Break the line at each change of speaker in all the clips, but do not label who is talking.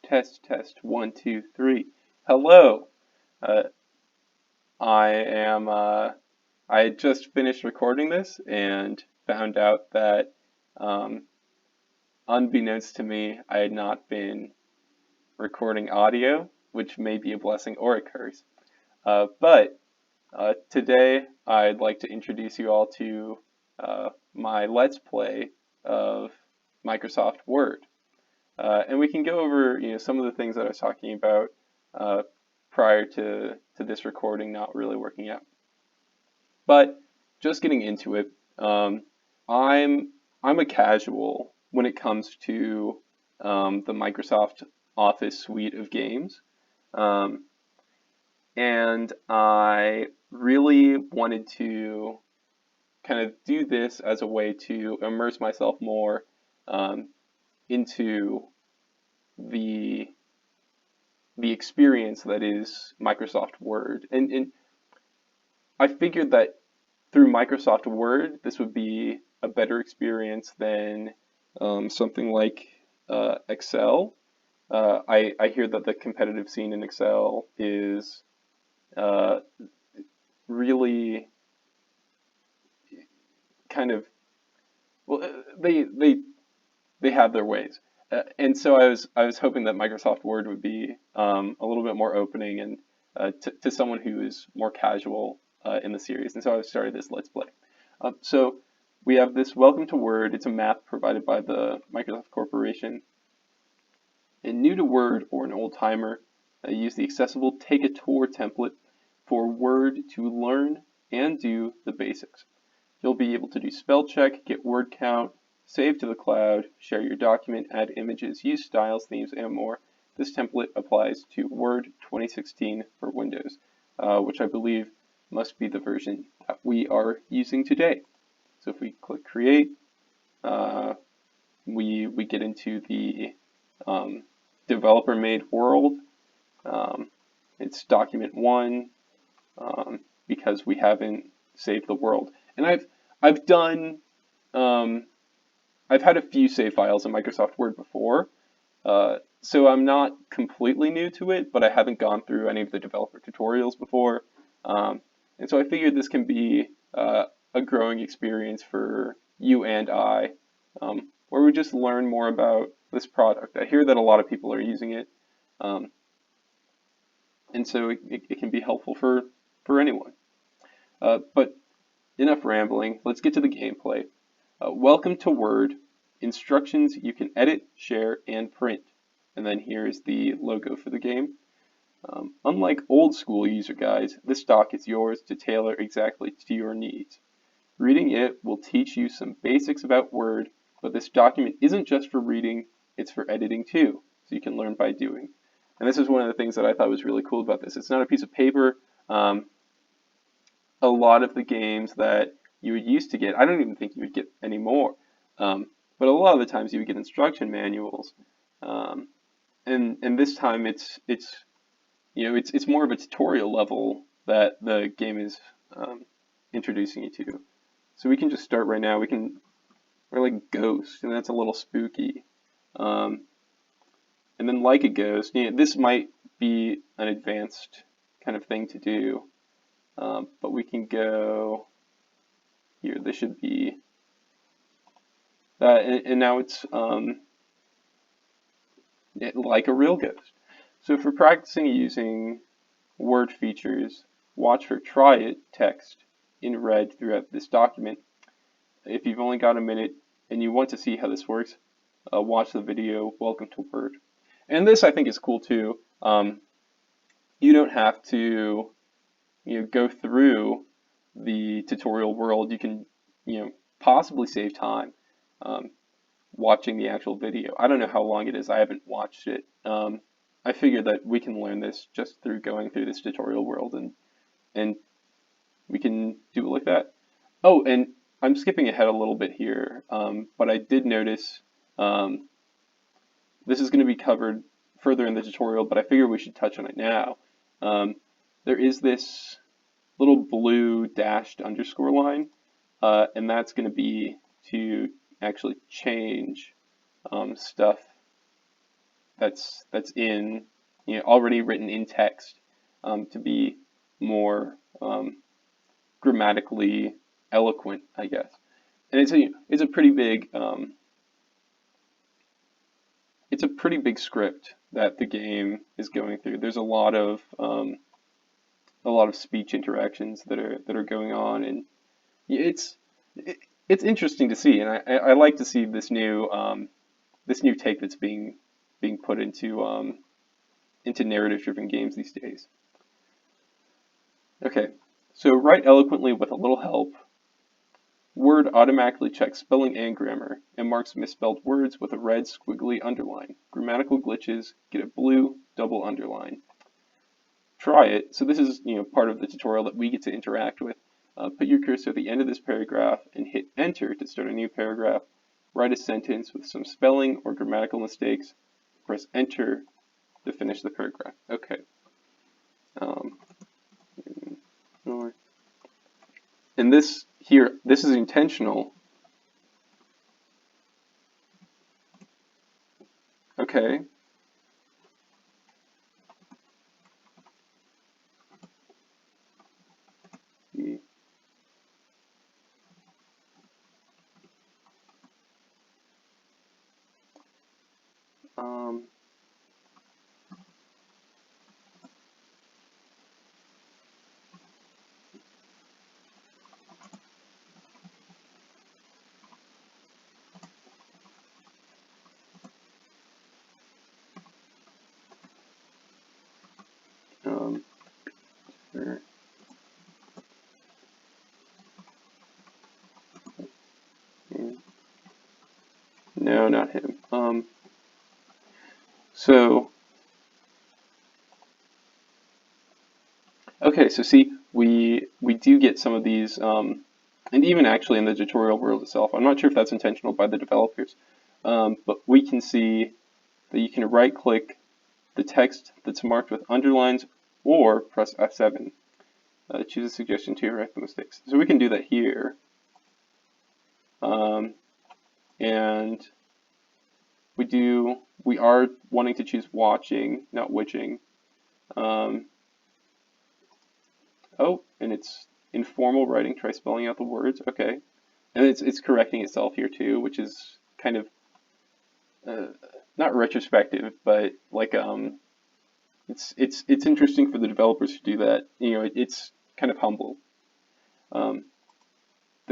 Test 1 2 3. Hello. Uh, I am I had just finished recording this and found out that um, unbeknownst to me, I had not been recording audio, which may be a blessing or a curse. But today I'd like to introduce you all to my Let's Play of Microsoft Word. And we can go over, some of the things that I was talking about uh, prior to this recording not really working out. But just getting into it, I'm I'm a casual when it comes to the Microsoft Office suite of games, um, and I really wanted to kind of do this as a way to immerse myself more um, into the the experience that is Microsoft Word. And I figured that through Microsoft Word, this would be a better experience than something like Excel. I hear that the competitive scene in Excel is uh, really kind of, well, they have their ways. And so I was hoping that Microsoft Word would be a little bit more opening and to someone who is more casual in the series. And so I started this Let's Play. So we have this Welcome to Word. It's a map provided by the Microsoft Corporation. And new to Word or an old timer, use the accessible Take a Tour template for Word to learn and do the basics. You'll be able to do spell check, get word count, save to the cloud, share your document, add images, use styles, themes, and more. This template applies to Word 2016 for Windows, which I believe must be the version that we are using today. So if we click Create, we get into the developer-made world. It's document 1 because we haven't saved the world. And I've done I've had a few save files in Microsoft Word before, so I'm not completely new to it, but I haven't gone through any of the developer tutorials before, and so I figured this can be a growing experience for you and I, where we just learn more about this product. I hear that a lot of people are using it, um, and so it can be helpful for anyone. But enough rambling, let's get to the gameplay. Welcome to Word. Instructions you can edit, share, and print. And then here's the logo for the game. Unlike old school user guides, this doc is yours to tailor exactly to your needs. Reading it will teach you some basics about Word, but this document isn't just for reading, it's for editing too, so you can learn by doing. And this is one of the things that I thought was really cool about this. It's not a piece of paper. A lot of the games that you would used to get, I don't even think you would get anymore. But a lot of the times you would get instruction manuals, and this time it's more of a tutorial level that the game is introducing you to. So we can just start right now. We're like Ghost, and that's a little spooky. And then like a Ghost, this might be an advanced kind of thing to do, but we can go here. This should be and now it's like a real ghost. So for practicing using word features, watch for try it text in red throughout this document. If you've only got a minute and you want to see how this works, watch the video Welcome to Word. And this I think is cool too. You don't have to go through the tutorial world. You can possibly save time watching the actual video. I don't know how long it is. I haven't watched it. I figured that we can learn this just through going through this tutorial world, and we can do it like that. Oh, and I'm skipping ahead a little bit here, but I did notice this is going to be covered further in the tutorial, but I figure we should touch on it now. There is this little blue dashed underscore line, and that's going to be to actually change stuff that's in, already written in text, to be more grammatically eloquent, I guess. And it's a pretty big script that the game is going through. There's a lot of speech interactions that are going on, and it's it's interesting to see, and I like to see this new take that's being put into narrative-driven games these days. Okay, so write eloquently with a little help. Word automatically checks spelling and grammar, and marks misspelled words with a red squiggly underline. Grammatical glitches get a blue double underline. Try it. So this is part of the tutorial that we get to interact with. Put your cursor at the end of this paragraph and hit enter to start a new paragraph. Write a sentence with some spelling or grammatical mistakes. Press enter to finish the paragraph. Okay. And this is intentional. Okay. No, not him. So, okay, so see, we do get some of these, and even actually in the tutorial world itself, I'm not sure if that's intentional by the developers, but we can see that you can right-click the text that's marked with underlines or press F7. Choose a suggestion to correct the mistakes. So we can do that here. And we are wanting to choose watching, not witching. Oh, and it's informal writing. Try spelling out the words. Okay, and it's correcting itself here too, which is kind of not retrospective, but like it's interesting for the developers to do that. It's kind of humble. The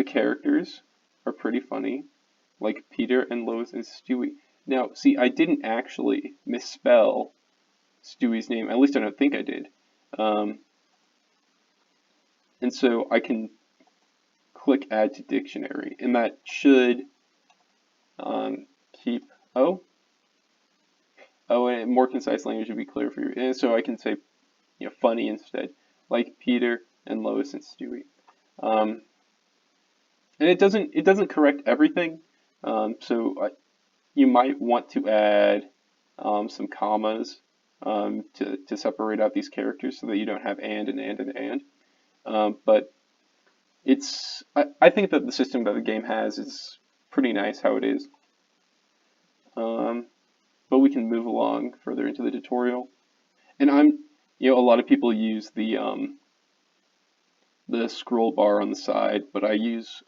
characters are pretty funny, like Peter and Lois and Stewie. Now, see, I didn't actually misspell Stewie's name. At least I don't think I did. And so I can click Add to Dictionary, and that should keep and more concise language would be clear for you. And so I can say, funny instead, like Peter and Lois and Stewie. And it doesn't correct everything. So you might want to add some commas to separate out these characters so that you don't have and. But I think that the system that the game has is pretty nice how it is. But we can move along further into the tutorial. And a lot of people use the scroll bar on the side, but I use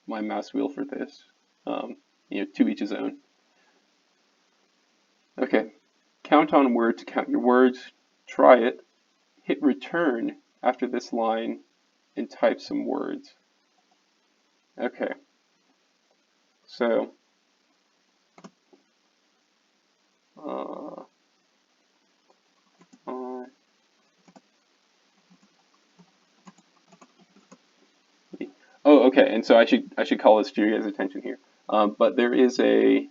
my mouse wheel for this. To each his own. Okay, count on Word to count your words. Try it. Hit return after this line and type some words. Okay, so okay, and so I should call this to your guys' attention here. But there is a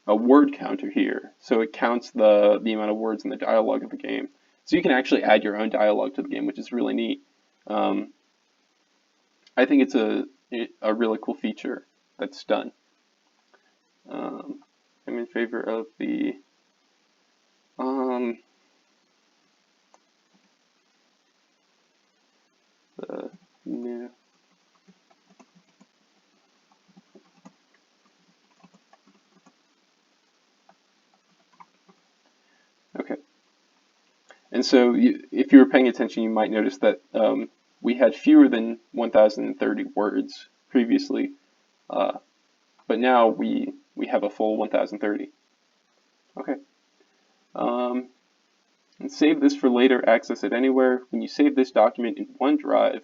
word counter here, so it counts the amount of words in the dialogue of the game. So you can actually add your own dialogue to the game, which is really neat. I think it's a really cool feature that's done. I'm in favor of the new. And so if you were paying attention, you might notice that we had fewer than 1,030 words previously, but now we have a full 1,030. Okay. And save this for later, access it anywhere. When you save this document in OneDrive,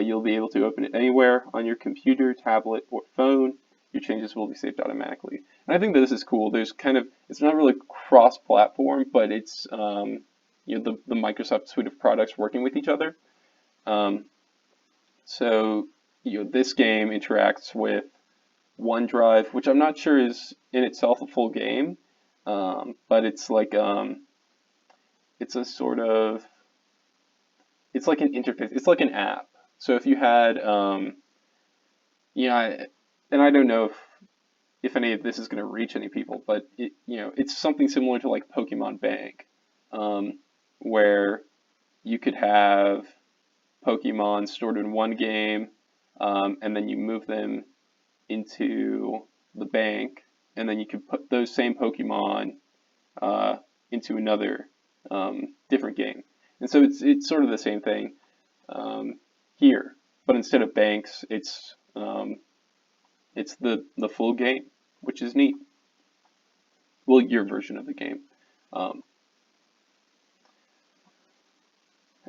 you'll be able to open it anywhere on your computer, tablet, or phone. Your changes will be saved automatically. And I think that this is cool. There's it's not really cross-platform, but it's the Microsoft suite of products working with each other. So this game interacts with OneDrive, which I'm not sure is in itself a full game, but it's like it's a sort of, it's like an interface. It's like an app. So if you had, and I don't know if any of this is going to reach any people, but it's something similar to like Pokemon Bank, where you could have Pokemon stored in one game, and then you move them into the bank, and then you could put those same Pokemon into another different game. And so it's sort of the same thing here, but instead of banks, it's the full game, which is neat. Well, your version of the game.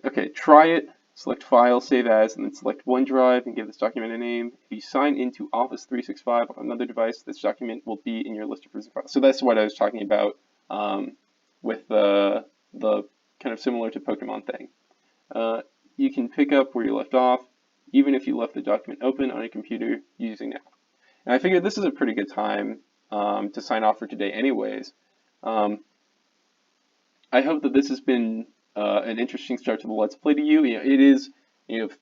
Okay, try it. Select File, Save As, and then select OneDrive and give this document a name. If you sign into Office 365 on another device, this document will be in your list of preserved files. So that's what I was talking about with the kind of similar to Pokemon thing. You can pick up where you left off, even if you left the document open on a computer using it. And I figured this is a pretty good time to sign off for today anyways. I hope that this has been an interesting start to the Let's Play to you. It is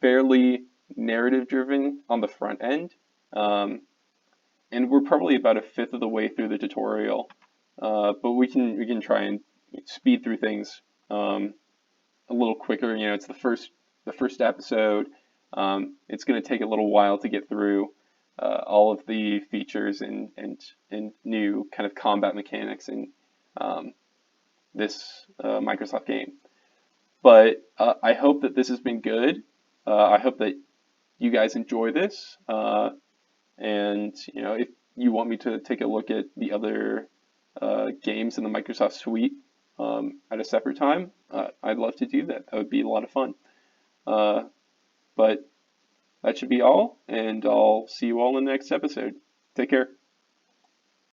fairly narrative driven on the front end, and we're probably about a fifth of the way through the tutorial, but we can try and speed through things a little quicker. It's the first episode. It's going to take a little while to get through all of the features and new kind of combat mechanics in this Microsoft game. But I hope that this has been good. I hope that you guys enjoy this. And if you want me to take a look at the other games in the Microsoft suite at a separate time, I'd love to do that. That would be a lot of fun. But that should be all, and I'll see you all in the next episode. Take care.